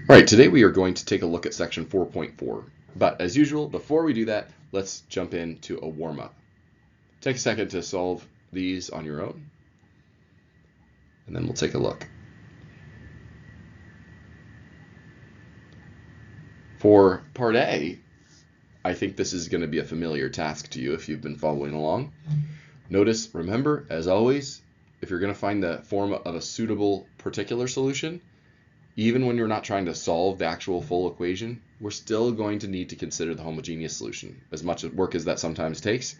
All right, today we are going to take a look at section 4.4. But as usual, before we do that, let's jump into a warm-up. Take a second to solve these on your own, and then we'll take a look. For part A, I think this is going to be a familiar task to you if you've been following along. Notice, remember, as always, if you're going to find the form of a suitable particular solution, even when you're not trying to solve the actual full equation, we're still going to need to consider the homogeneous solution. As much work as that sometimes takes,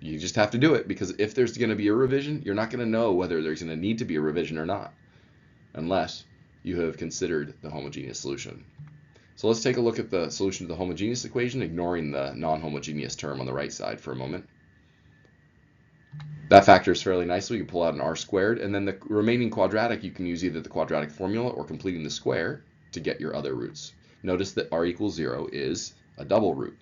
you just have to do it, because if there's going to be a revision, you're not going to know whether there's going to need to be a revision or not, unless you have considered the homogeneous solution. So let's take a look at the solution to the homogeneous equation, ignoring the non-homogeneous term on the right side for a moment. That factors fairly nicely. You can pull out an r squared, and then the remaining quadratic, you can use either the quadratic formula or completing the square to get your other roots. Notice that r equals 0 is a double root.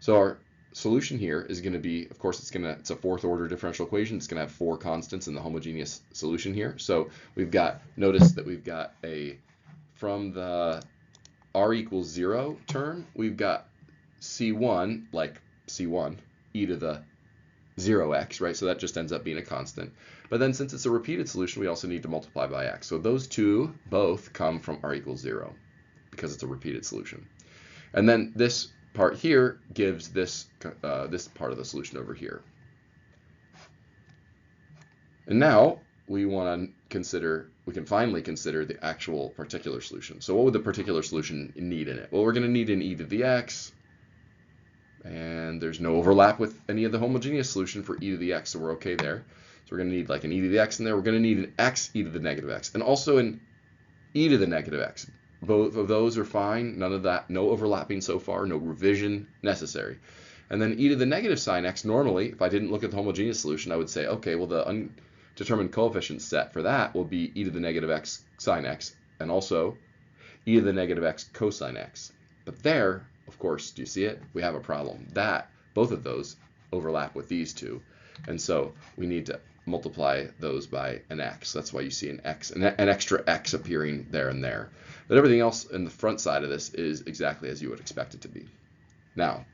So our solution here is going to be, of course, it's a fourth order differential equation. It's going to have 4 constants in the homogeneous solution here. So notice that we've got from the r equals 0 term, we've got c1, like c1, e to the 0x, right? So that just ends up being a constant. But then since it's a repeated solution, we also need to multiply by x. So those two both come from r equals 0 because it's a repeated solution. And then this part here gives this part of the solution over here. And now we can finally consider the actual particular solution. So what would the particular solution need in it? Well, we're going to need an e to the x, and there's no overlap with any of the homogeneous solution for e to the x, so we're okay there. So we're going to need like an e to the x in there. We're going to need an x e to the negative x, and also an e to the negative x. Both of those are fine. None of that, no overlapping so far, no revision necessary. And then e to the negative sine x, normally, if I didn't look at the homogeneous solution, I would say, okay, well, the undetermined coefficient set for that will be e to the negative x sine x, and also e to the negative x cosine x. But there, of course, do you see it? We have a problem. Both of those overlap with these two, and so we need to multiply those by an x. That's why you see an extra x appearing there and there. But everything else in the front side of this is exactly as you would expect it to be. Now,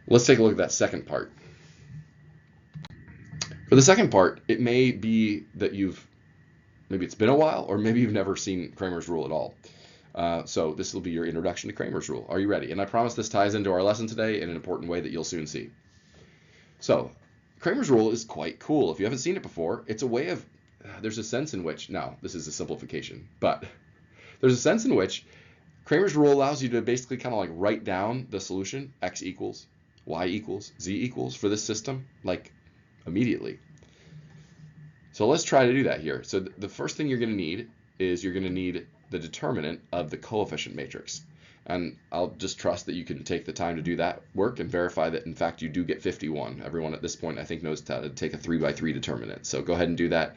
let's take a look at that second part. For the second part, it may be that maybe it's been a while, or maybe you've never seen Cramer's rule at all. So this will be your introduction to Cramer's rule. Are you ready? And I promise this ties into our lesson today in an important way that you'll soon see. So Cramer's rule is quite cool. If you haven't seen it before, it's a way of, there's a sense in which, now this is a simplification, but there's a sense in which Cramer's rule allows you to basically kind of like write down the solution, x equals, y equals, z equals for this system, like immediately. So let's try to do that here. So the first thing you're going to need is the determinant of the coefficient matrix. And I'll just trust that you can take the time to do that work and verify that, in fact, you do get 51. Everyone at this point, I think, knows how to take a 3x3 determinant. So go ahead and do that.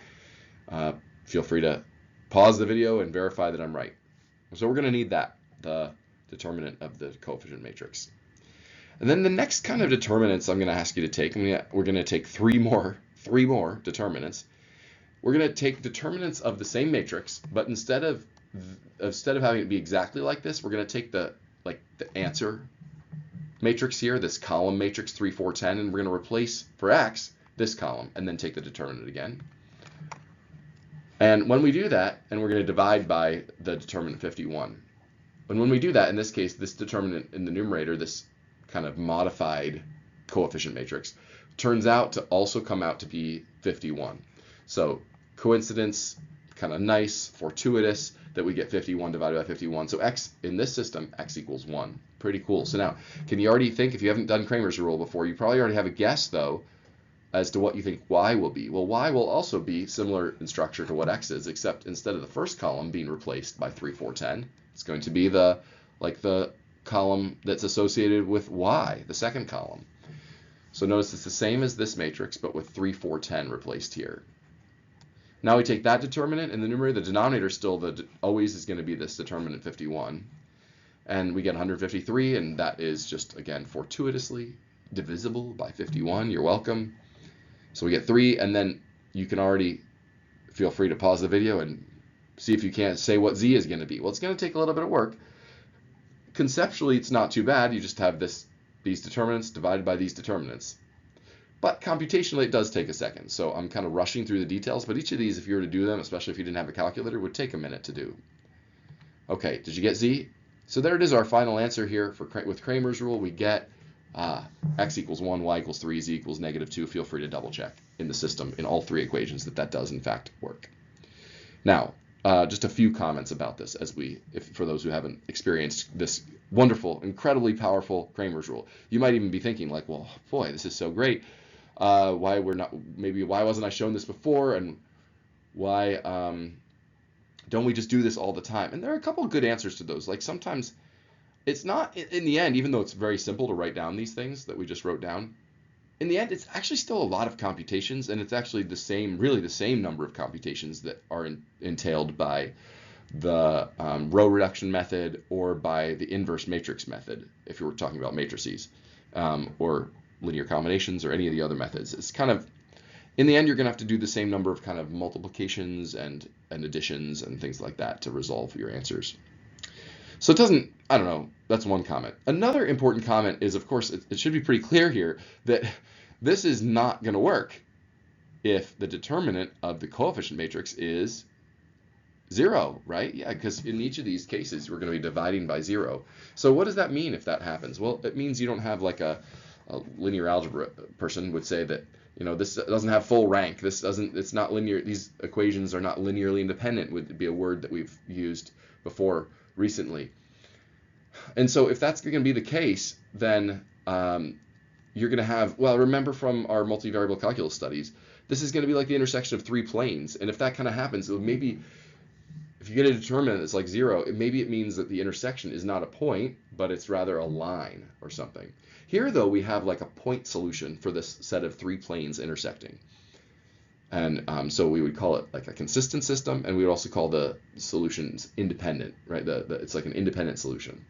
Feel free to pause the video and verify that I'm right. So we're going to need that, the determinant of the coefficient matrix. And then the next kind of determinants I'm going to ask you to take, we're going to take three more determinants. We're going to take determinants of the same matrix, but instead of having it be exactly like this, we're going to take the answer matrix here, this column matrix 3, 4, 10, and we're going to replace for x this column, and then take the determinant again. And when we do that, and we're going to divide by the determinant 51. And when we do that, in this case, this determinant in the numerator, this kind of modified coefficient matrix, turns out to also come out to be 51. So coincidence, kind of nice, fortuitous that we get 51 divided by 51. So x in this system, x equals 1. Pretty cool. So now, can you already think, if you haven't done Cramer's rule before, you probably already have a guess, though, as to what you think y will be. Well, y will also be similar in structure to what x is, except instead of the first column being replaced by 3, 4, 10, it's going to be the column that's associated with y, the second column. So notice it's the same as this matrix, but with 3, 4, 10 replaced here. Now we take that determinant in the numerator. The denominator still always is going to be this determinant 51. And we get 153, and that is just, again, fortuitously divisible by 51. You're welcome. So we get 3, and then you can already feel free to pause the video and see if you can't say what z is going to be. Well, it's going to take a little bit of work. Conceptually, it's not too bad. You just have these determinants divided by these determinants. But computationally, it does take a second. So I'm kind of rushing through the details, but each of these, if you were to do them, especially if you didn't have a calculator, would take a minute to do. Okay, did you get z? So there it is, our final answer here with Cramer's rule. We get x equals 1, y equals 3, z equals -2. Feel free to double check in the system in all three equations that does in fact work. Now, just a few comments about this for those who haven't experienced this wonderful, incredibly powerful Cramer's rule. You might even be thinking like, well, boy, this is so great. Why wasn't I shown this before, and why don't we just do this all the time? And there are a couple of good answers to those. Like sometimes it's not, in the end, even though it's very simple to write down these things that we just wrote down, in the end, it's actually still a lot of computations, and it's actually really the same number of computations that are entailed by the row reduction method or by the inverse matrix method, if you were talking about matrices, or linear combinations or any of the other methods. It's kind of, in the end, you're going to have to do the same number of kind of multiplications and additions and things like that to resolve your answers. So it doesn't, I don't know, that's one comment. Another important comment is, of course, it should be pretty clear here that this is not going to work if the determinant of the coefficient matrix is 0, right? Yeah, because in each of these cases, we're going to be dividing by 0. So what does that mean if that happens? Well, it means you don't have like a linear algebra person would say that, this doesn't have full rank. It's not linear. These equations are not linearly independent, would be a word that we've used before recently. And so if that's going to be the case, then you're going to have, well, remember from our multivariable calculus studies, this is going to be like the intersection of three planes. And if that kind of happens, maybe if you get a determinant that's like 0, maybe it means that the intersection is not a point, but it's rather a line or something. Here, though, we have like a point solution for this set of three planes intersecting. And so we would call it like a consistent system, and we would also call the solutions independent, right? It's like an independent solution,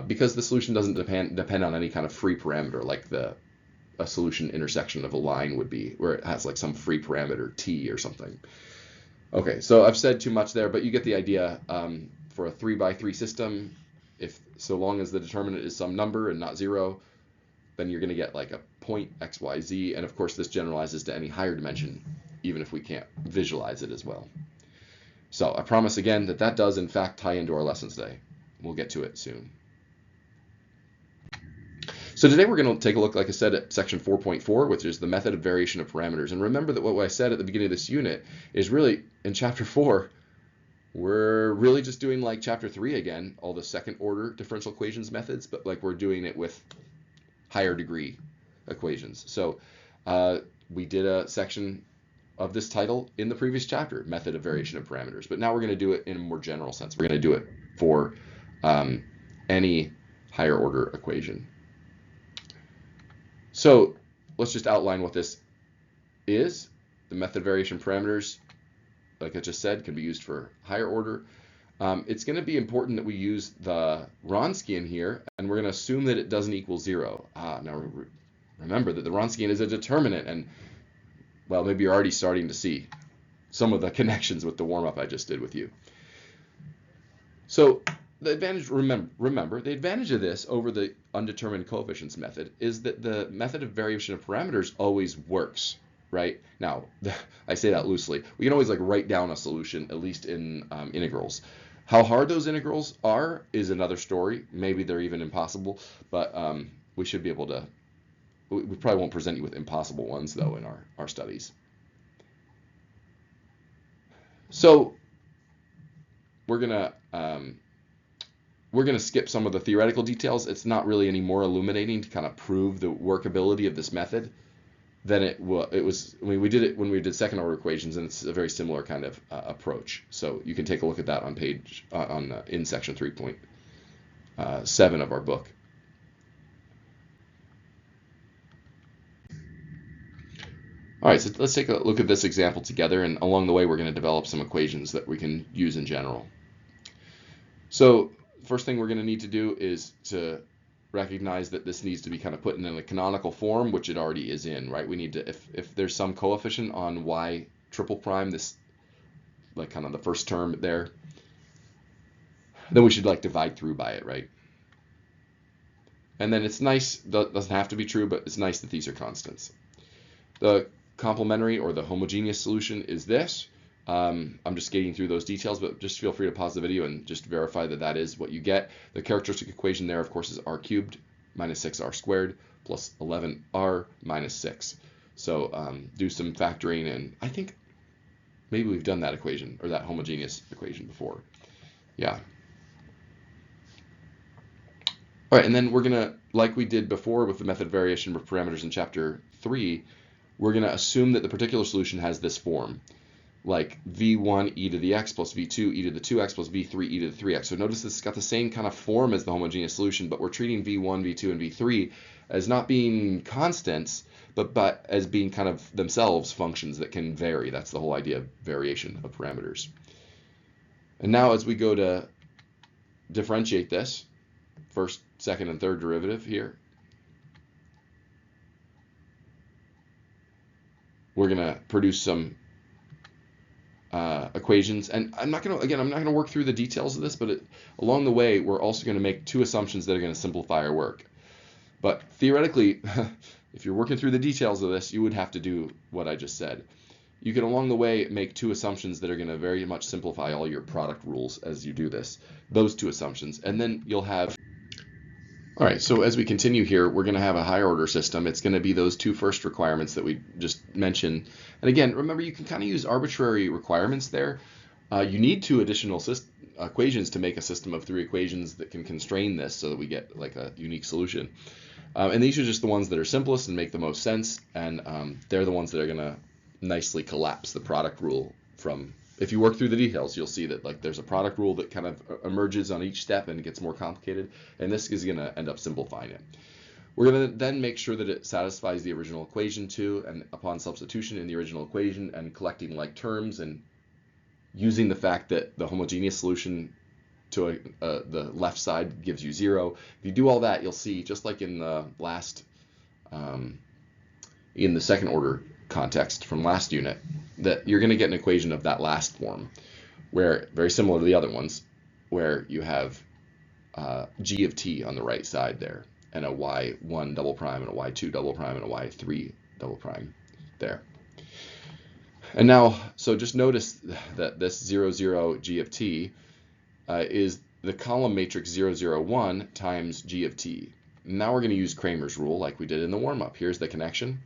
because the solution doesn't depend on any kind of free parameter like a solution intersection of a line would be, where it has like some free parameter t or something. Okay, so I've said too much there, but you get the idea. For a 3x3 system, so long as the determinant is some number and not 0, then you're going to get like a point x, y, z, and of course this generalizes to any higher dimension, even if we can't visualize it as well. So I promise again that does in fact tie into our lesson today. We'll get to it soon. So today we're going to take a look, like I said, at section 4.4, which is the method of variation of parameters. And remember that what I said at the beginning of this unit is really, in chapter 4, we're really just doing like chapter 3 again, all the second order differential equations methods, but like we're doing it with higher degree equations. So we did a section of this title in the previous chapter, method of variation of parameters, but now we're going to do it in a more general sense. We're going to do it for any higher order equation. So let's just outline what this is. The method of variation parameters, like I just said, can be used for higher order. It's going to be important that we use the Wronskian here, and we're going to assume that it doesn't equal 0. Now remember that the Wronskian is a determinant, and well, maybe you're already starting to see some of the connections with the warm-up I just did with you. So the advantage, remember, the advantage of this over the undetermined coefficients method is that the method of variation of parameters always works, right? Now, I say that loosely. We can always like write down a solution, at least in integrals. How hard those integrals are is another story. Maybe they're even impossible, but we should be able to, we probably won't present you with impossible ones though in our studies. So we're gonna skip some of the theoretical details. It's not really any more illuminating to kind of prove the workability of this method than it was. I mean, we did it when we did second order equations, and it's a very similar kind of approach. So you can take a look at that on in section 3.7 of our book. All right, so let's take a look at this example together, and along the way we're going to develop some equations that we can use in general. So first thing we're going to need to do is to recognize that this needs to be kind of put in a canonical form, which it already is in, right? We need to, if there's some coefficient on y triple prime, this like kind of the first term there, then we should like divide through by it, right? And then it's nice, doesn't have to be true, but it's nice that these are constants. The complementary or the homogeneous solution is this. I'm just skating through those details, but just feel free to pause the video and just verify that that is what you get. The characteristic equation there, of course, is r cubed minus 6r squared plus 11r minus 6. So do some factoring, and I think maybe we've done that equation or that homogeneous equation before. Yeah. All right, and then we're gonna, like we did before with the method variation of parameters in chapter 3, we're gonna assume that the particular solution has this form, like v1 e to the x plus v2 e to the 2x plus v3 e to the 3x. So notice this has got the same kind of form as the homogeneous solution, but we're treating v1, v2, and v3 as not being constants, but as being kind of themselves functions that can vary. That's the whole idea of variation of parameters. And now as we go to differentiate this, first, second, and third derivative here, we're going to produce some equations. And I'm not going to work through the details of this, but along the way, we're also going to make two assumptions that are going to simplify our work. But theoretically, if you're working through the details of this, you would have to do what I just said. You can, along the way, make two assumptions that are going to very much simplify all your product rules as you do this. Those two assumptions. And then you'll have... All right, so as we continue here, we're going to have a higher order system. It's going to be those two first requirements that we just mentioned. And again, remember, you can kind of use arbitrary requirements there. You need two additional equations to make a system of three equations that can constrain this so that we get like a unique solution. And these are just the ones that are simplest and make the most sense. And they're the ones that are going to nicely collapse the product rule from... If you work through the details, you'll see that like there's a product rule that kind of emerges on each step and it gets more complicated, and this is going to end up simplifying it. We're going to then make sure that it satisfies the original equation too, and upon substitution in the original equation and collecting like terms and using the fact that the homogeneous solution to the left side gives you 0. If you do all that, you'll see, just like in the last, in the second order context from last unit, that you're going to get an equation of that last form, where very similar to the other ones, where you have g of t on the right side there, and a y1 double prime and a y2 double prime and a y3 double prime there. And now, so just notice that this 0, 0 g of t is the column matrix 0, 0, 1 times g of t. Now we're going to use Cramer's rule like we did in the warm-up. Here's the connection.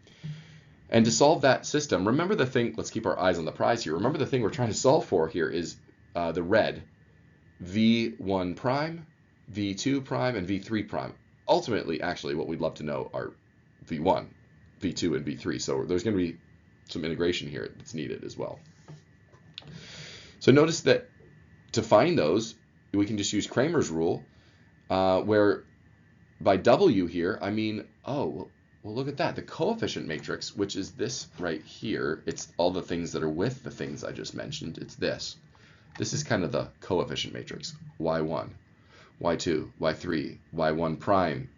And to solve that system, remember the thing, let's keep our eyes on the prize here. Remember the thing we're trying to solve for here is the red, v1 prime, v2 prime, and v3 prime. Ultimately, actually, what we'd love to know are v1, v2, and v3. So there's going to be some integration here that's needed as well. So notice that to find those, we can just use Cramer's rule, where by W here, I mean, oh, well, look at that. The coefficient matrix, which is this right here, it's all the things that are with the things I just mentioned. It's this. This is kind of the coefficient matrix. Y1, Y2, Y3, Y1 prime,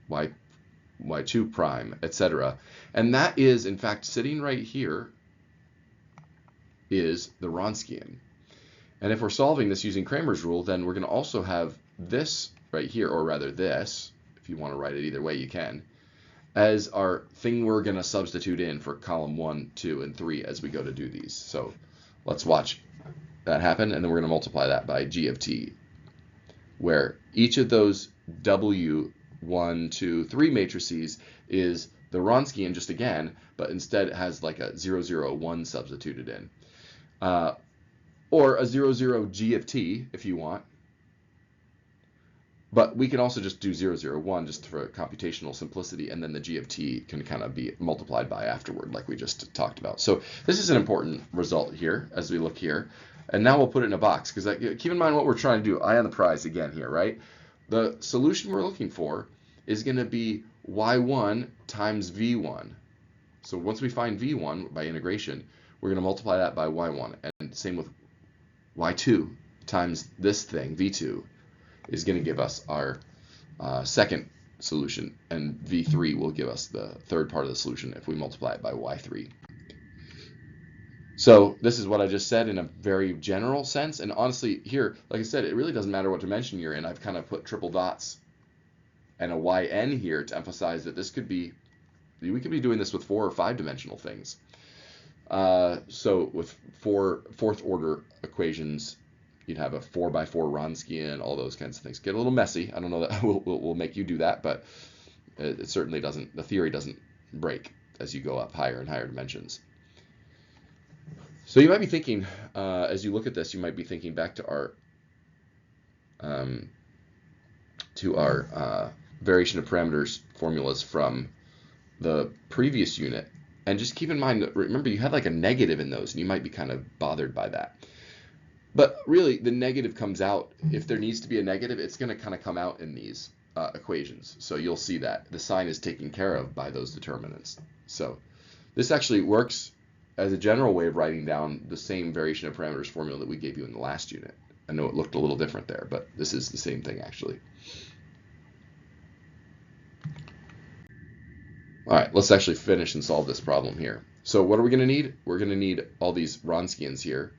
Y2 prime, etc. And that is, in fact, sitting right here is the Wronskian. And if we're solving this using Cramer's rule, then we're going to also have this right here, or rather this, if you want to write it either way, you can, as our thing we're going to substitute in for column 1, 2, and 3 as we go to do these. So let's watch that happen, and then we're going to multiply that by g of t, where each of those W1, 2, 3 matrices is the Wronskian just again, but instead it has like a 0, 0, 1 substituted in. Or a 0, 0 g of t if you want. But we can also just do 0, 0, 1 just for computational simplicity, and then the g of t can kind of be multiplied by afterward like we just talked about. So this is an important result here as we look here. And now we'll put it in a box, because keep in mind what we're trying to do. Eye on the prize again here, right? The solution we're looking for is going to be y1 times v1. So once we find v1 by integration, we're going to multiply that by y1. And same with y2 times this thing, v2, is going to give us our second solution, and v3 will give us the third part of the solution if we multiply it by y3. So this is what I just said in a very general sense. And honestly, here, like I said, it really doesn't matter what dimension you're in. I've kind of put triple dots and a yn here to emphasize that this could be, we could be doing this with 4 or 5 dimensional things. So with fourth order equations, you'd have a 4x4 Wronskian, all those kinds of things. Get a little messy. I don't know that we'll make you do that, but it certainly doesn't, the theory doesn't break as you go up higher and higher dimensions. So you might be thinking, as you look at this, you might be thinking back to our variation of parameters formulas from the previous unit. And just keep in mind that, remember, you had like a negative in those, and you might be kind of bothered by that. But really, the negative comes out. If there needs to be a negative, it's going to kind of come out in these equations. So you'll see that the sign is taken care of by those determinants. So this actually works as a general way of writing down the same variation of parameters formula that we gave you in the last unit. I know it looked a little different there, but this is the same thing actually. All right, let's actually finish and solve this problem here. So what are we going to need? We're going to need all these Wronskians here.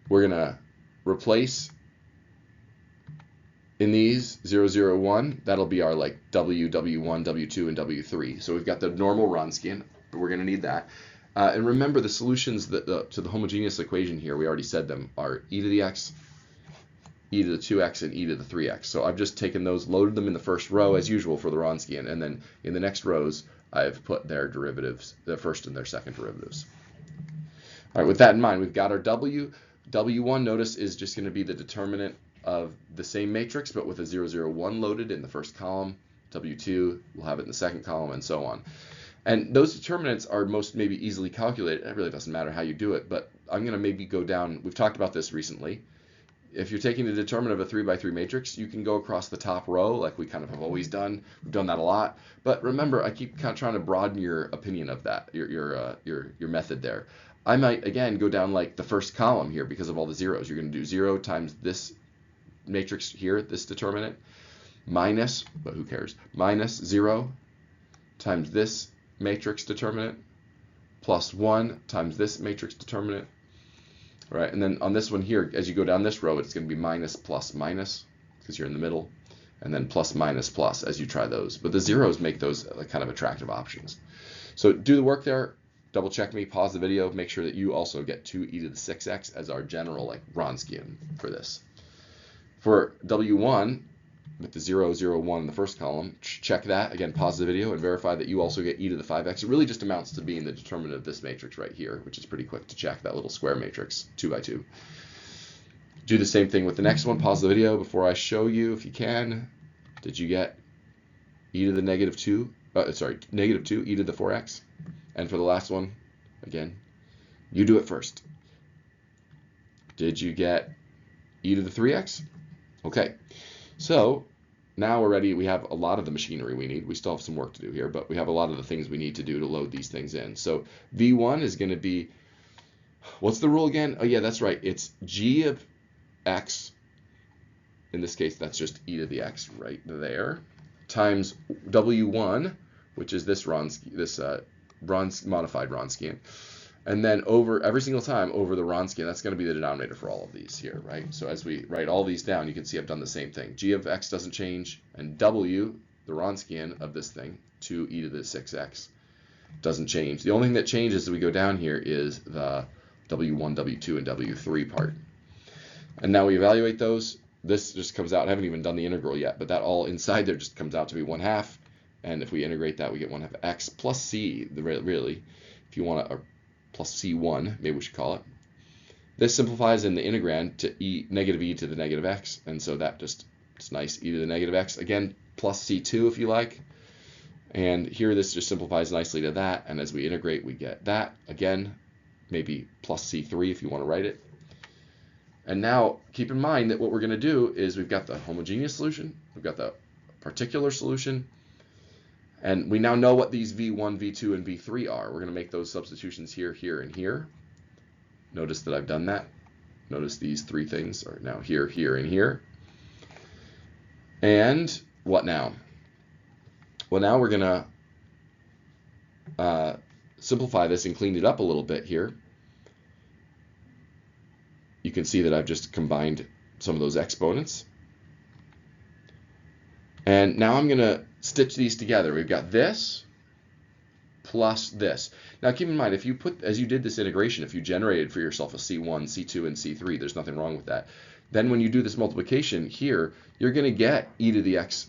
We're going to replace in these 0, 0, 1. That'll be our like W, W1, W2, and W3. So we've got the normal Wronskian, but we're going to need that. And remember the solutions that to the homogeneous equation here, we already said them, are e to the x, e to the 2x, and e to the 3x. So I've just taken those, loaded them in the first row as usual for the Wronskian, and then in the next rows I've put their derivatives, their first and their second derivatives. All right, with that in mind, we've got our W. W1, notice, is just going to be the determinant of the same matrix, but with a 0, 0, 1 loaded in the first column. W2, we'll have it in the second column, and so on. And those determinants are most maybe easily calculated. It really doesn't matter how you do it, but I'm going to maybe go down. We've talked about this recently. If you're taking the determinant of a 3x3 matrix, you can go across the top row like we kind of have always done. We've done that a lot. But remember, I keep kind of trying to broaden your opinion of that, your method there. I might, again, go down like the first column here because of all the zeros. You're going to do 0 times this matrix here, this determinant, minus, but who cares, minus 0 times this matrix determinant, plus 1 times this matrix determinant. All right, and then on this one here, as you go down this row, it's going to be minus, plus, minus, because you're in the middle, and then plus, minus, plus as you try those. But the zeros make those kind of attractive options. So do the work there. Double check me, pause the video, make sure that you also get 2 e to the 6x as our general like Wronskian for this. For W1, with the 0, 0, 1 in the first column, check that. Again, pause the video and verify that you also get e to the 5x. It really just amounts to being the determinant of this matrix right here, which is pretty quick to check, that little square matrix, 2 by 2. Do the same thing with the next one. Pause the video before I show you, if you can. Did you get e to the negative 2? Negative 2, e to the 4x? And for the last one, again, you do it first. Did you get e to the 3x? Okay, so now we're ready. We have a lot of the machinery we need. We still have some work to do here, but we have a lot of the things we need to do to load these things in. So V1 is going to be, what's the rule again? Oh yeah, that's right. It's g of x, in this case, that's just e to the x right there, times W1, which is this modified Wronskian, and then over every single time over the Wronskian, that's going to be the denominator for all of these here, right? So as we write all these down, you can see I've done the same thing. G of x doesn't change, and W, the Wronskian of this thing, 2 e to the 6x, doesn't change. The only thing that changes as we go down here is the W1, W2, and W3 part. And now we evaluate those. This just comes out, I haven't even done the integral yet, but that all inside there just comes out to be 1/2. And if we integrate that, we get 1/2 x plus c, really, if you want to, or plus c1, maybe we should call it. This simplifies in the integrand to negative e to the negative x, and so that just, it's nice, e to the negative x. Again, plus c2 if you like. And here this just simplifies nicely to that, and as we integrate, we get that. Again, maybe plus c3 if you want to write it. And now keep in mind that what we're going to do is we've got the homogeneous solution, we've got the particular solution, and we now know what these V1, V2, and V3 are. We're going to make those substitutions here, here, and here. Notice that I've done that. Notice these 3 things are now here, here, and here. And what now? Well, now we're going to simplify this and clean it up a little bit here, you can see that I've just combined some of those exponents. And now I'm going to stitch these together. We've got this plus this. Now keep in mind, if you put, as you did this integration, if you generated for yourself a C1, C2, and C3, there's nothing wrong with that. Then when you do this multiplication here, you're going to get e to the x.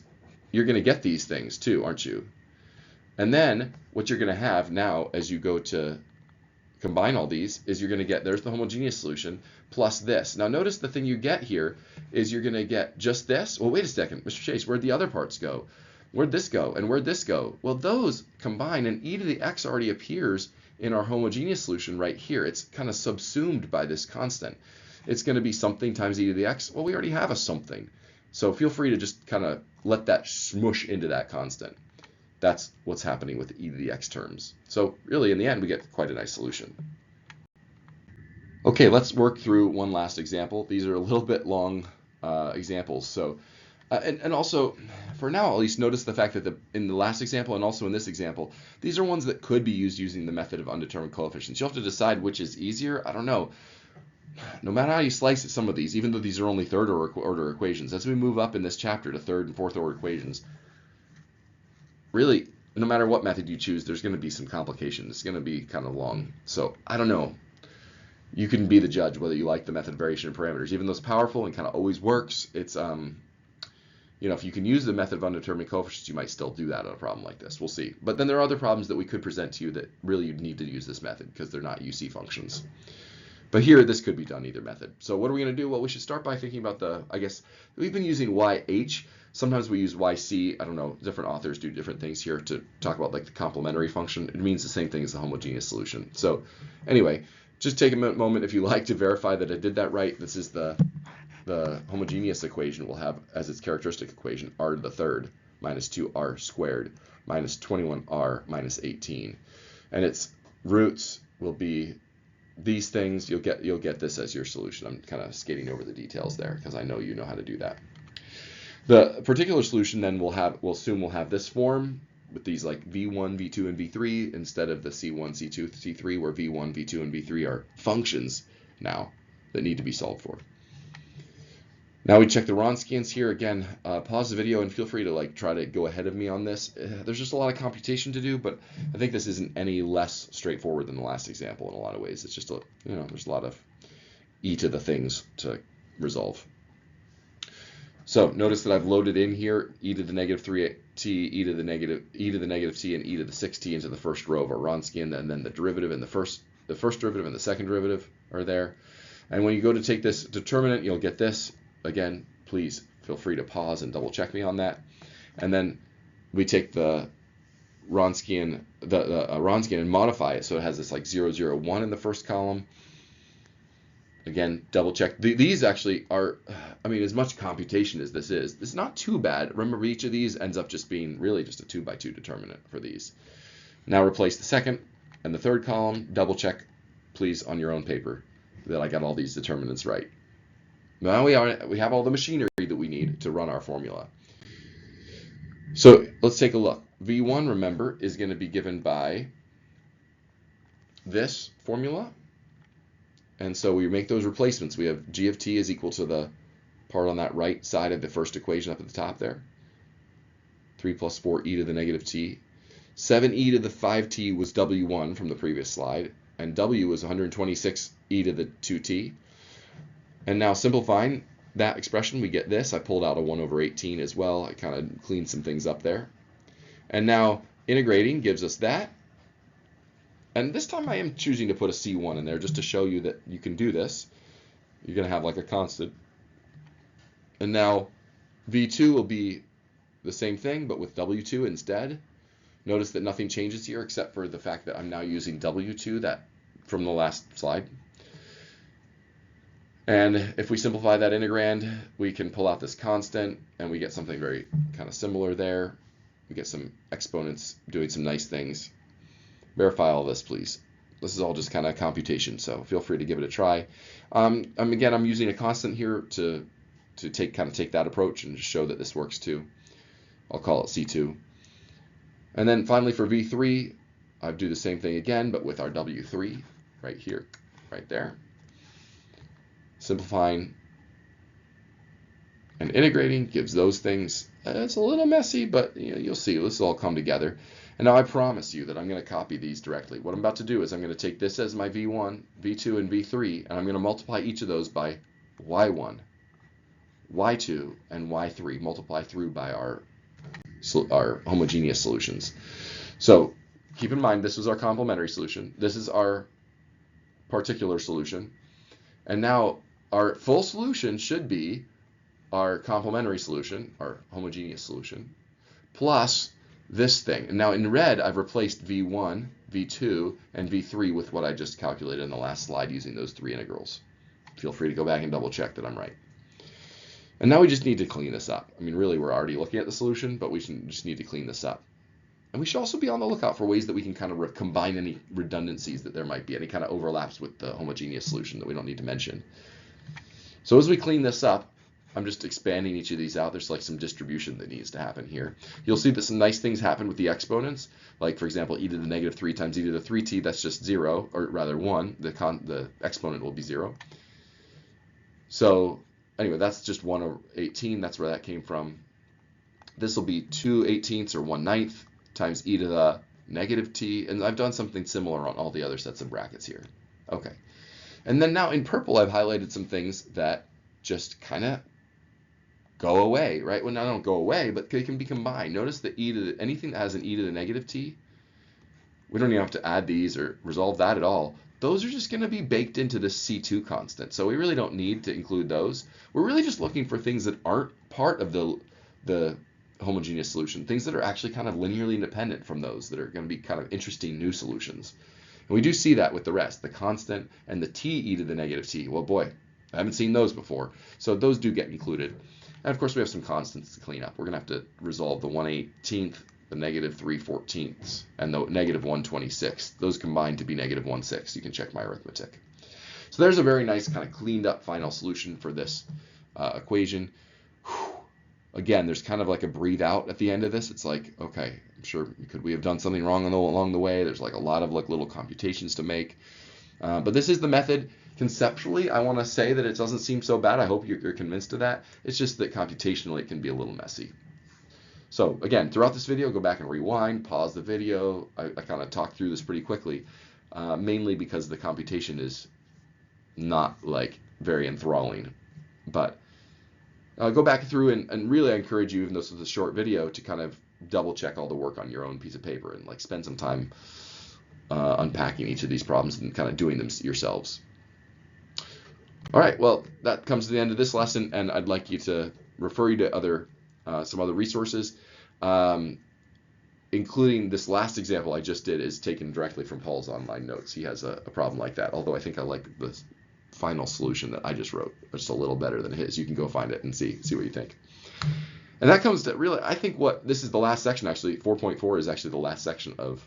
You're going to get these things too, aren't you? And then what you're going to have now as you go to combine all these is you're going to get, there's the homogeneous solution plus this. Now notice the thing you get here is you're going to get just this. Well, wait a second, Mr. Chase, where'd the other parts go? Where'd this go? And where'd this go? Well, those combine, and e to the x already appears in our homogeneous solution right here. It's kind of subsumed by this constant. It's going to be something times e to the x. Well, we already have a something. So feel free to just kind of let that smush into that constant. That's what's happening with the e to the x terms. So really, in the end, we get quite a nice solution. Okay, let's work through one last example. These are a little bit long examples. So, and also, for now at least, notice the fact that in the last example and also in this example, these are ones that could be used using the method of undetermined coefficients. You'll have to decide which is easier. I don't know. No matter how you slice it, some of these, even though these are only third order equations, as we move up in this chapter to third and fourth order equations, really, no matter what method you choose, there's going to be some complications. It's going to be kind of long. So I don't know. You can be the judge whether you like the method of variation of parameters. Even though it's powerful and kind of always works, it's you know, if you can use the method of undetermined coefficients, you might still do that on a problem like this. We'll see. But then there are other problems that we could present to you that really you'd need to use this method because they're not UC functions. But here, this could be done either method. So what are we going to do? Well, we should start by thinking about the, I guess, we've been using YH. Sometimes we use YC. I don't know, different authors do different things here to talk about like the complementary function. It means the same thing as the homogeneous solution. So anyway, just take a moment if you like to verify that I did that right. This is the homogeneous equation we'll have as its characteristic equation, r to the third minus 2r squared minus 21r minus 18. And its roots will be these things. You'll get this as your solution. I'm kind of skating over the details there because I know you know how to do that. The particular solution then we'll assume we'll have this form with these like v1, v2, and v3 instead of the c1, c2, c3, where v1, v2, and v3 are functions now that need to be solved for. Now we check the Wronskians here. Again, pause the video and feel free to like try to go ahead of me on this. There's just a lot of computation to do, but I think this isn't any less straightforward than the last example in a lot of ways. It's just there's a lot of e to the things to resolve. So notice that I've loaded in here e to the negative 3t, e to the negative t, and e to the 6t into the first row of our Wronskian, and then the derivative and the first derivative and the second derivative are there. And when you go to take this determinant, you'll get this. Again, please feel free to pause and double check me on that. And then we take the Wronskian, Wronskian and modify it so it has this like 0, 0, 1 in the first column. Again, double check. These actually are, I mean, as much computation as this is, it's not too bad. Remember, each of these ends up just being really just a 2 by 2 determinant for these. Now replace the second and the third column. Double check, please, on your own paper that I got all these determinants right. Now we have all the machinery that we need to run our formula. So let's take a look. V1, remember, is going to be given by this formula. And so we make those replacements. We have g of t is equal to the part on that right side of the first equation up at the top there. 3 plus 4 e to the negative t. 7e to the 5t was w1 from the previous slide. And w was 126 e to the 2t. And now simplifying that expression, we get this. I pulled out a 1 over 18 as well. I kind of cleaned some things up there. And now integrating gives us that. And this time I am choosing to put a C1 in there just to show you that you can do this. You're going to have like a constant. And now V2 will be the same thing, but with W2 instead. Notice that nothing changes here except for the fact that I'm now using W2 that from the last slide. And if we simplify that integrand, we can pull out this constant, and we get something very kind of similar there. We get some exponents doing some nice things. Verify all this, please. This is all just kind of computation, so feel free to give it a try. Again, I'm using a constant here to take that approach and just show that this works too. I'll call it C2. And then finally for V3, I do the same thing again, but with our W3 right here, right there. Simplifying and integrating gives those things. It's a little messy, but you'll see. This will all come together. And now I promise you that I'm going to copy these directly. What I'm about to do is I'm going to take this as my V1, V2, and V3, and I'm going to multiply each of those by Y1, Y2, and Y3, multiply through by our homogeneous solutions. So keep in mind, this was our complementary solution. This is our particular solution. And now our full solution should be our complementary solution, our homogeneous solution, plus this thing. And now in red, I've replaced V1, V2, and V3 with what I just calculated in the last slide using those three integrals. Feel free to go back and double check that I'm right. And now we just need to clean this up. I mean, really, we're already looking at the solution, but we just need to clean this up. And we should also be on the lookout for ways that we can kind of combine any redundancies that there might be, any kind of overlaps with the homogeneous solution that we don't need to mention. So as we clean this up, I'm just expanding each of these out. There's like some distribution that needs to happen here. You'll see that some nice things happen with the exponents. Like, for example, e to the negative 3 times e to the 3t, that's just 0, or rather 1. The exponent will be 0. So anyway, that's just 1 over 18. That's where that came from. This will be 2/18 or 1/9 times e to the negative t. And I've done something similar on all the other sets of brackets here. Okay. And then now in purple, I've highlighted some things that just kind of go away, right? Well, I don't go away, but they can be combined. Notice that anything that has an e to the negative t, we don't even have to add these or resolve that at all. Those are just going to be baked into this C2 constant. So we really don't need to include those. We're really just looking for things that aren't part of the homogeneous solution, things that are actually kind of linearly independent from those that are going to be kind of interesting new solutions. And we do see that with the rest, the constant and the t e to the negative t. Well, boy, I haven't seen those before. So those do get included. And of course, we have some constants to clean up. We're going to have to resolve the 1/18th, the negative 3/14, and the negative 1/26. Those combine to be negative 1/6. You can check my arithmetic. So there's a very nice kind of cleaned up final solution for this equation. Whew. Again, there's kind of like a breathe out at the end of this. It's like, okay, I'm sure could we have done something wrong along the way? There's like a lot of like little computations to make. But this is the method. Conceptually, I want to say that it doesn't seem so bad. I hope you're convinced of that. It's just that computationally it can be a little messy. So again, throughout this video, go back and rewind, pause the video. I kind of talked through this pretty quickly, mainly because the computation is not like very enthralling. But go back through and really I encourage you, even though this is a short video, to kind of double check all the work on your own piece of paper and like spend some time unpacking each of these problems and kind of doing them yourselves. All right, well, that comes to the end of this lesson, and I'd like you to refer you to some other resources, including this last example I just did is taken directly from Paul's online notes. He has a problem like that, although I think I like the final solution that I just wrote just a little better than his. You can go find it and see what you think. And that comes to really, I think this is the last section, actually. 4.4 is actually the last section of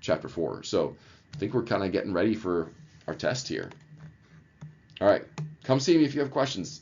chapter 4. So I think we're kind of getting ready for our test here. All right, come see me if you have questions.